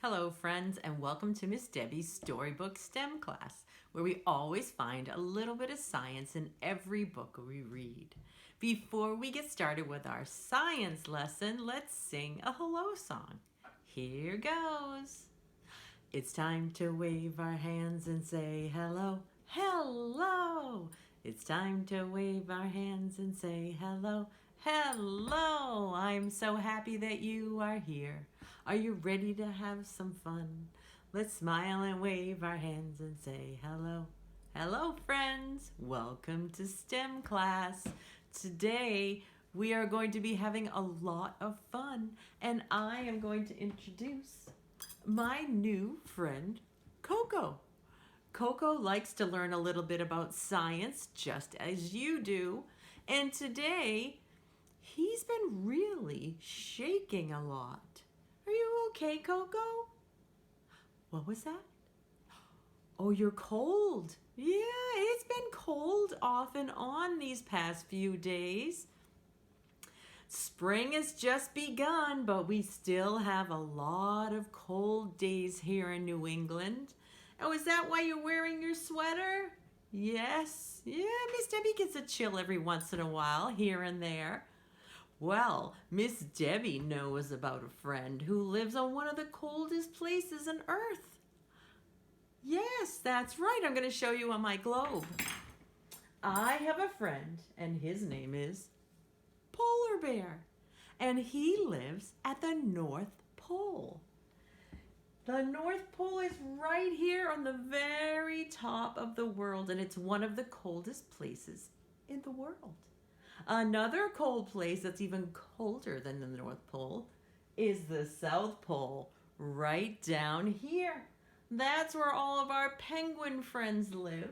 Hello friends, and welcome to Miss Debbie's Storybook STEM class, where we always find a little bit of science in every book we read. Before we get started with our science lesson, let's sing a hello song. Here goes. It's time to wave our hands and say hello, hello. It's time to wave our hands and say hello, hello. I'm so happy that you are here. Are you ready to have some fun? Let's smile and wave our hands and say hello. Hello friends, welcome to STEM class. Today we are going to be having a lot of fun, and I am going to introduce my new friend, Coco. Coco likes to learn a little bit about science just as you do, and today he's been really shaking a lot. Are you okay, Coco? What was that? Oh, you're cold. Yeah, it's been cold off and on these past few days. Spring has just begun, but we still have a lot of cold days here in New England. Oh, is that why you're wearing your sweater? Yes. Yeah, Miss Debbie gets a chill every once in a while, here and there. Well, Miss Debbie knows about a friend who lives on one of the coldest places on Earth. Yes, that's right. I'm going to show you on my globe. I have a friend, and his name is Polar Bear, and he lives at the North Pole. The North Pole is right here on the very top of the world, and it's one of the coldest places in the world. Another cold place that's even colder than the North Pole is the South Pole, right down here. That's where all of our penguin friends live.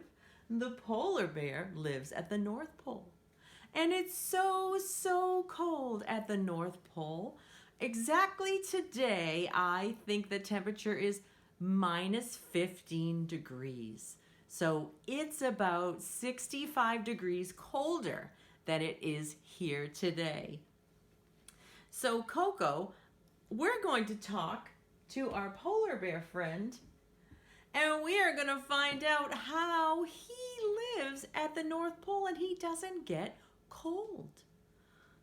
The polar bear lives at the North Pole. And it's so cold at the North Pole. Exactly today, I think the temperature is minus 15 degrees. So it's about 65 degrees colder than it is here today. So Coco, we're going to talk to our polar bear friend, and we are going to find out how he lives at the North Pole and he doesn't get cold.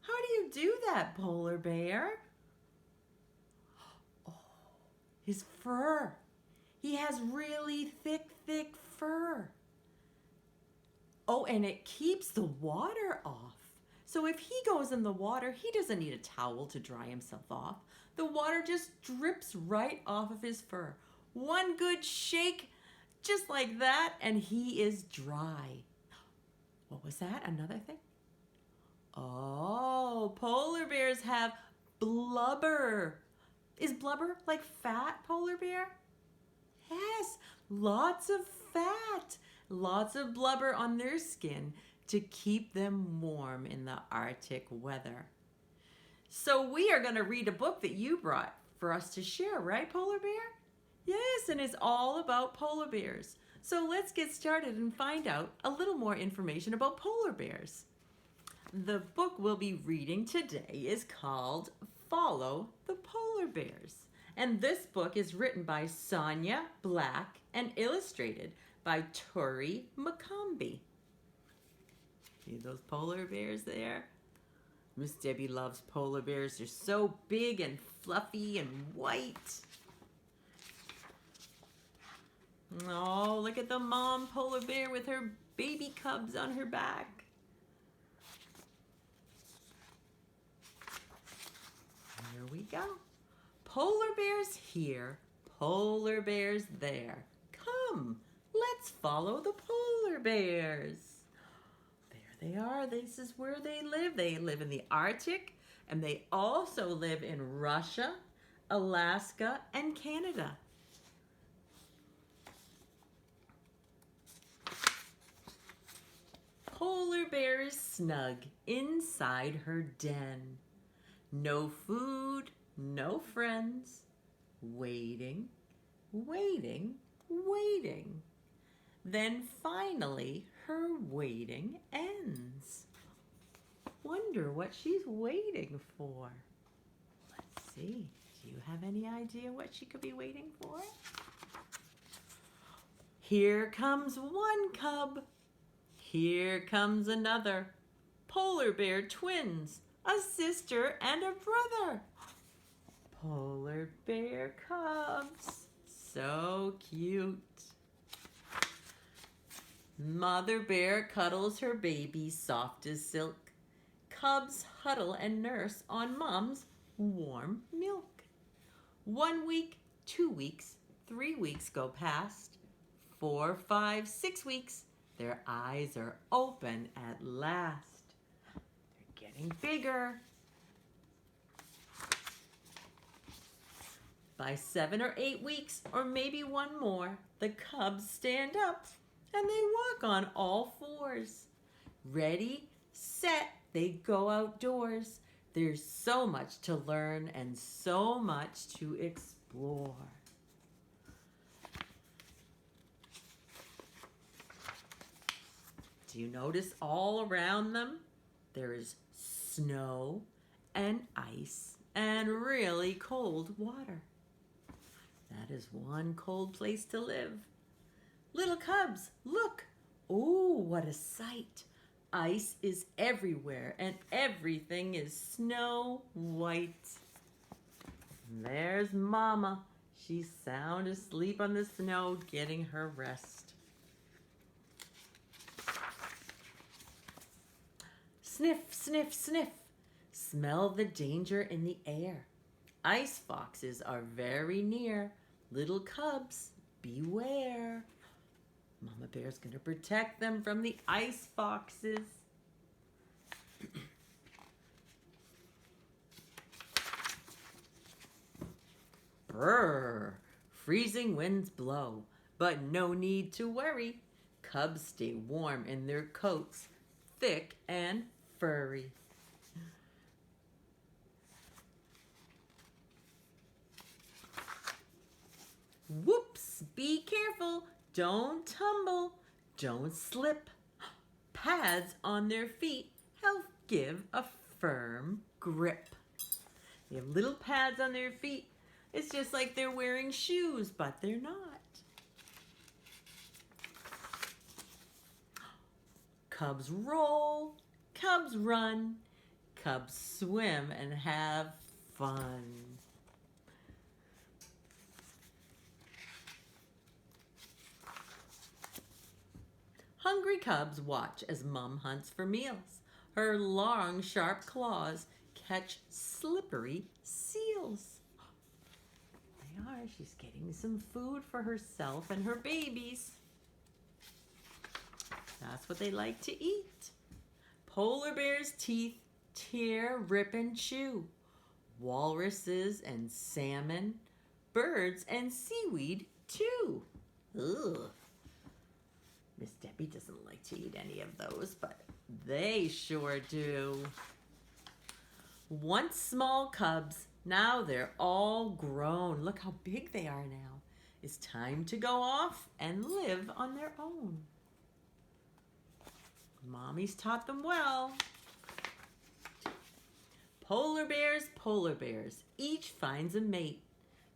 How do you do that, polar bear? Oh, his fur. He has really thick fur. Oh, and it keeps the water off. So if he goes in the water, he doesn't need a towel to dry himself off. The water just drips right off of his fur. One good shake, just like that, and he is dry. What was that? Another thing? Oh, polar bears have blubber. Is blubber like fat, polar bear? Yes, lots of fat. Lots of blubber on their skin to keep them warm in the Arctic weather. So we are going to read a book that you brought for us to share, right, polar bear? Yes, and it's all about polar bears. So let's get started and find out a little more information about polar bears. The book we'll be reading today is called Follow the Polar Bears. And this book is written by Sonia Black and illustrated by Tori McCombie. See those polar bears there? Miss Debbie loves polar bears. They're so big and fluffy and white. Oh, look at the mom polar bear with her baby cubs on her back. Here we go. Polar bears here, polar bears there. Come, let's follow the polar bears. There they are. This is where they live. They live in the Arctic, and they also live in Russia, Alaska, and Canada. Polar bear is snug inside her den. No food, no friends. Waiting, waiting, waiting. Then finally, her waiting ends. Wonder what she's waiting for. Let's see. Do you have any idea what she could be waiting for? Here comes one cub. Here comes another. Polar bear twins, a sister and a brother. Polar bear cubs, so cute. Mother bear cuddles her baby soft as silk. Cubs huddle and nurse on mom's warm milk. 1 week, 2 weeks, 3 weeks go past. 4, 5, 6 weeks, their eyes are open at last. They're getting bigger. By 7 or 8 weeks, or maybe one more, the cubs stand up and they walk on all fours. Ready, set, they go outdoors. There's so much to learn and so much to explore. Do you notice all around them? There is snow and ice and really cold water. That is one cold place to live. Little cubs, look. Oh, what a sight. Ice is everywhere and everything is snow white. And there's Mama. She's sound asleep on the snow, getting her rest. Sniff, sniff, sniff. Smell the danger in the air. Ice foxes are very near. Little cubs, beware. Mama Bear's going to protect them from the ice foxes. Brrr, freezing winds blow, but no need to worry. Cubs stay warm in their coats, thick and furry. Whoops, be careful, don't tumble, don't slip. Pads on their feet help give a firm grip. They have little pads on their feet. It's just like they're wearing shoes, but they're not. Cubs roll, cubs run, cubs swim and have fun. Hungry cubs watch as Mom hunts for meals. Her long, sharp claws catch slippery seals. They are. She's getting some food for herself and her babies. That's what they like to eat. Polar bears' teeth tear, rip, and chew. Walruses and salmon, birds and seaweed too. Ugh. Miss Debbie doesn't like to eat any of those, but they sure do. Once small cubs, now they're all grown. Look how big they are now. It's time to go off and live on their own. Mommy's taught them well. Polar bears, each finds a mate.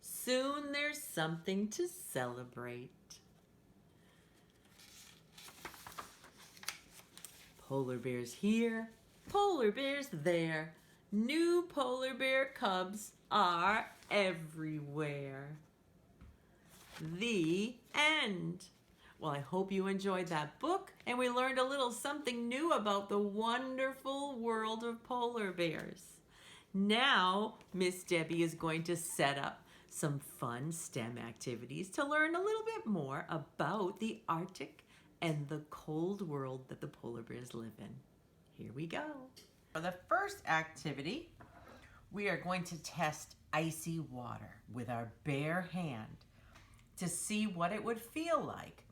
Soon there's something to celebrate. Polar bears here, polar bears there. New polar bear cubs are everywhere. The end. Well, I hope you enjoyed that book and we learned a little something new about the wonderful world of polar bears. Now, Miss Debbie is going to set up some fun STEM activities to learn a little bit more about the Arctic and the cold world that the polar bears live in. Here we go. For the first activity, we are going to test icy water with our bare hand to see what it would feel like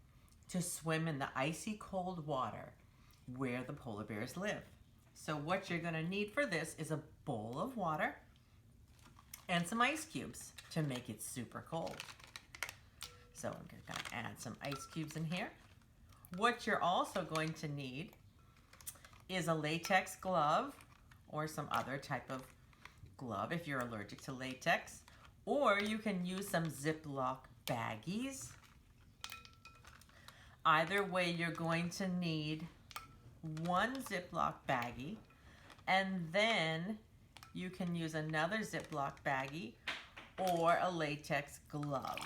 to swim in the icy cold water where the polar bears live. So what you're going to need for this is a bowl of water and some ice cubes to make it super cold. So I'm going to add some ice cubes in here. What you're also going to need is a latex glove or some other type of glove if you're allergic to latex, Or you can use some Ziploc baggies. Either way, you're going to need one Ziploc baggie, and then you can use another Ziploc baggie or a latex glove.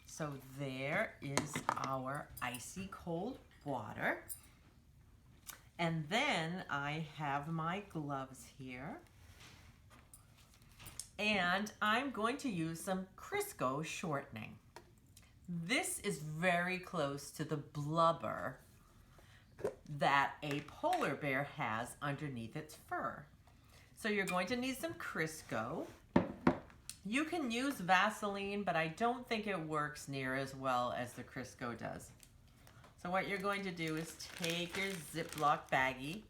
So there is our icy cold water. And then I have my gloves here. And I'm going to use some Crisco shortening. This is very close to the blubber that a polar bear has underneath its fur. So you're going to need some Crisco. You can use Vaseline, but I don't think it works near as well as the Crisco does. So what you're going to do is take your Ziploc baggie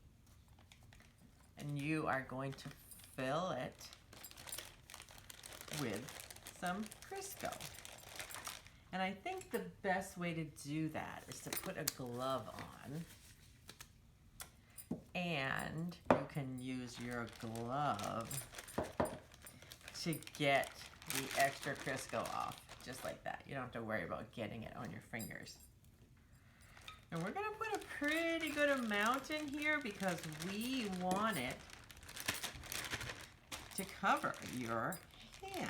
and you are going to fill it with some Crisco. And I think the best way to do that is to put a glove on. And you can use your glove to get the extra Crisco off, just like that. You don't have to worry about getting it on your fingers. And we're gonna put a pretty good amount in here because we want it to cover your hand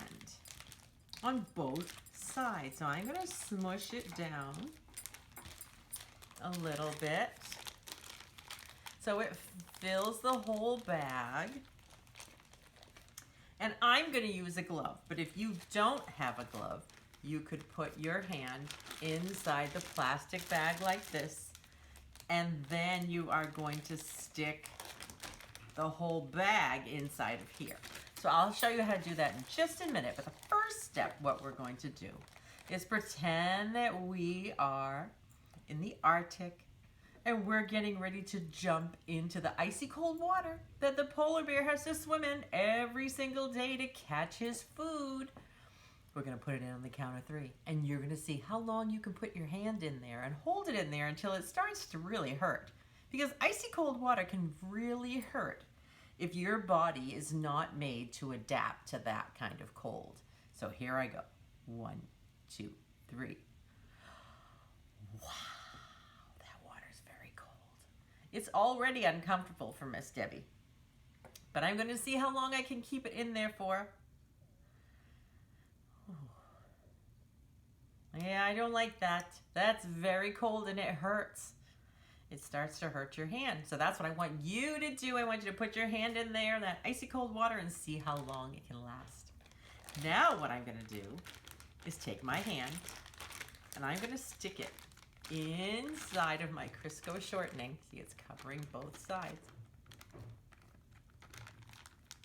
on both sides. So I'm gonna smush it down a little bit so it fills the whole bag. And I'm gonna use a glove, but if you don't have a glove, you could put your hand inside the plastic bag like this, and then you are going to stick the whole bag inside of here. So I'll show you how to do that in just a minute, but the first step, what we're going to do is pretend that we are in the Arctic and we're getting ready to jump into the icy cold water that the polar bear has to swim in every single day to catch his food. We're gonna put it in on the count of 3, and you're gonna see how long you can put your hand in there and hold it in there until it starts to really hurt. Because icy cold water can really hurt if your body is not made to adapt to that kind of cold. So here I go. 1, 2, 3. Wow, that water's very cold. It's already uncomfortable for Miss Debbie. But I'm gonna see how long I can keep it in there for. Yeah, I don't like that. That's very cold and it hurts. It starts to hurt your hand. So that's what I want you to do. I want you to put your hand in there, that icy cold water, and see how long it can last. Now what I'm gonna do is take my hand and I'm gonna stick it inside of my Crisco shortening. See, it's covering both sides.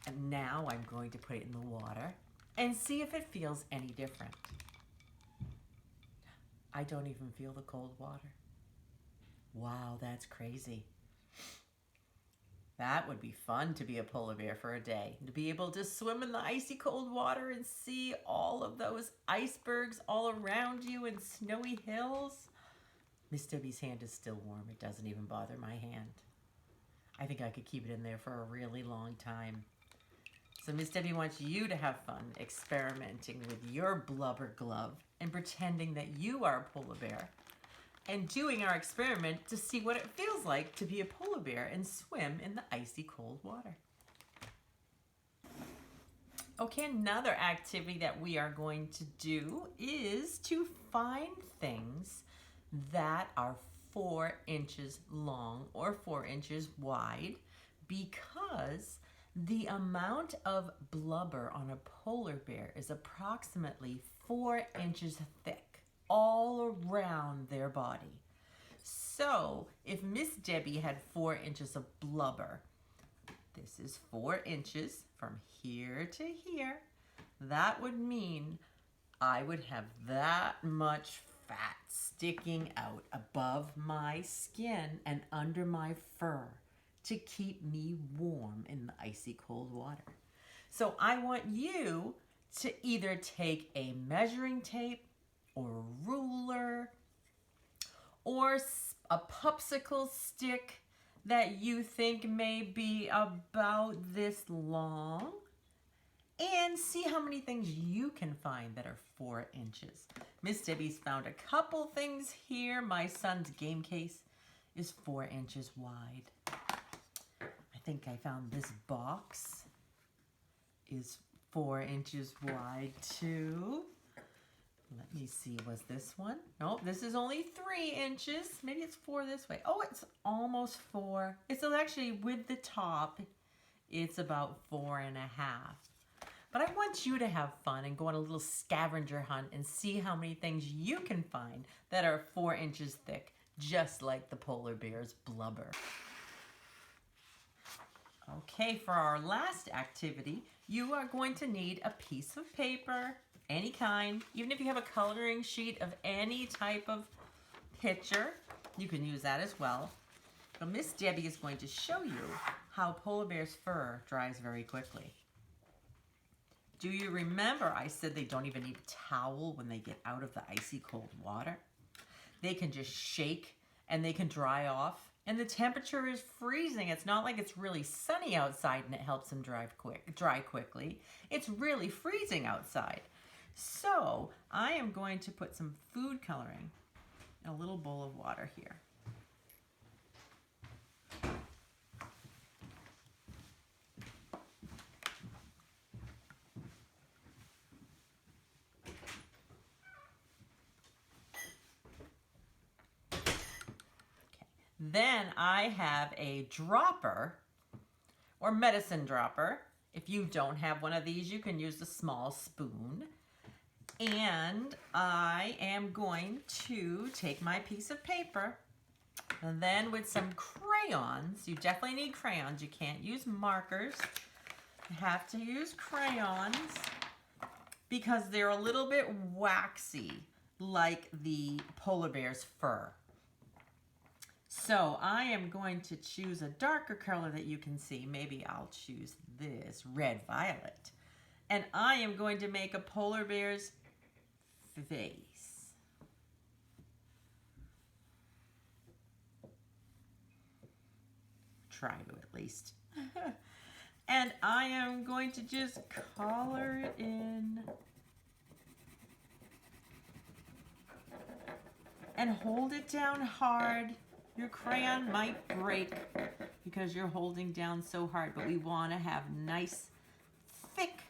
And now I'm going to put it in the water and see if it feels any different. I don't even feel the cold water. Wow, that's crazy. That would be fun to be a polar bear for a day. To be able to swim in the icy cold water and see all of those icebergs all around you and snowy hills. Miss Debbie's hand is still warm. It doesn't even bother my hand. I think I could keep it in there for a really long time. So Miss Debbie wants you to have fun experimenting with your blubber glove and pretending that you are a polar bear and doing our experiment to see what it feels like to be a polar bear and swim in the icy cold water. Okay, another activity that we are going to do is to find things that are 4 inches long or 4 inches wide, because the amount of blubber on a polar bear is approximately 4 inches thick all around their body. So if Miss Debbie had 4 inches of blubber, this is 4 inches from here to here. That would mean I would have that much fat sticking out above my skin and under my fur to keep me warm in the icy cold water. So I want you to either take a measuring tape or a ruler or a popsicle stick that you think may be about this long, and see how many things you can find that are 4 inches. Miss Debbie's found a couple things here. My son's game case is 4 inches wide. I think I found this box is 4 inches wide too. Let me see, was this one? Nope, this is only 3 inches. Maybe it's 4 this way. Oh, it's almost 4. It's actually with the top, it's about 4.5. But I want you to have fun and go on a little scavenger hunt and see how many things you can find that are 4 inches thick, just like the polar bear's blubber. Okay, for our last activity, you are going to need a piece of paper, any kind. Even if you have a coloring sheet of any type of picture, you can use that as well. But Miss Debbie is going to show you how polar bear's fur dries very quickly. Do you remember I said they don't even need a towel when they get out of the icy cold water? They can just shake and they can dry off. And the temperature is freezing. It's not like it's really sunny outside and it helps them dry quickly. It's really freezing outside. So I am going to put some food coloring in a little bowl of water here. Then I have a dropper or medicine dropper. If you don't have one of these, you can use a small spoon. And I am going to take my piece of paper and then with some crayons, you definitely need crayons. You can't use markers. You have to use crayons because they're a little bit waxy like the polar bear's fur. So I am going to choose a darker color that you can see. Maybe I'll choose this, red violet. And I am going to make a polar bear's face. Try to at least. And I am going to just color it in. And hold it down hard. Your crayon might break because you're holding down so hard, but we want to have nice, thick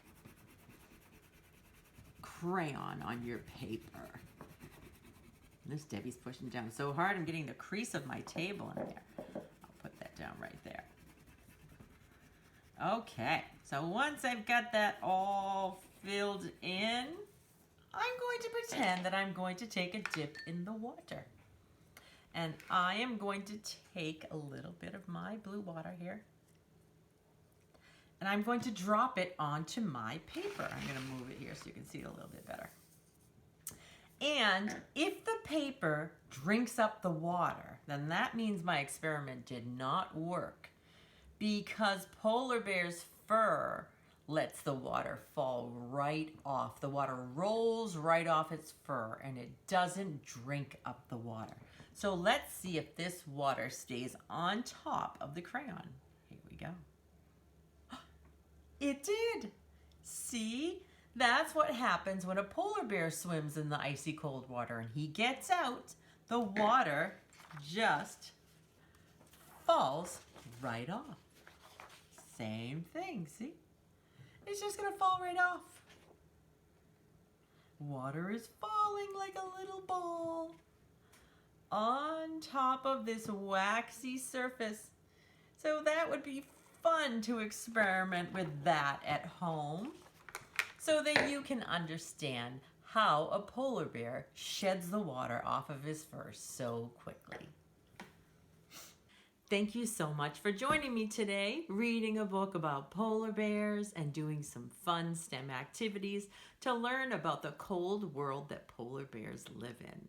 crayon on your paper. Miss Debbie's pushing down so hard, I'm getting the crease of my table in there. I'll put that down right there. Okay, so once I've got that all filled in, I'm going to pretend that I'm going to take a dip in the water. And I am going to take a little bit of my blue water here. And I'm going to drop it onto my paper. I'm going to move it here so you can see it a little bit better. And if the paper drinks up the water, then that means my experiment did not work. Because polar bear's fur lets the water fall right off. The water rolls right off its fur and it doesn't drink up the water. So let's see if this water stays on top of the crayon. Here we go. It did. See? That's what happens when a polar bear swims in the icy cold water and he gets out. The water just falls right off. Same thing, see? It's just gonna fall right off. Water is falling like a little ball on top of this waxy surface. So that would be fun to experiment with that at home so that you can understand how a polar bear sheds the water off of his fur so quickly. Thank you so much for joining me today, reading a book about polar bears and doing some fun STEM activities to learn about the cold world that polar bears live in.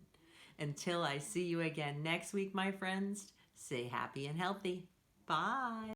Until I see you again next week, my friends, stay happy and healthy. Bye.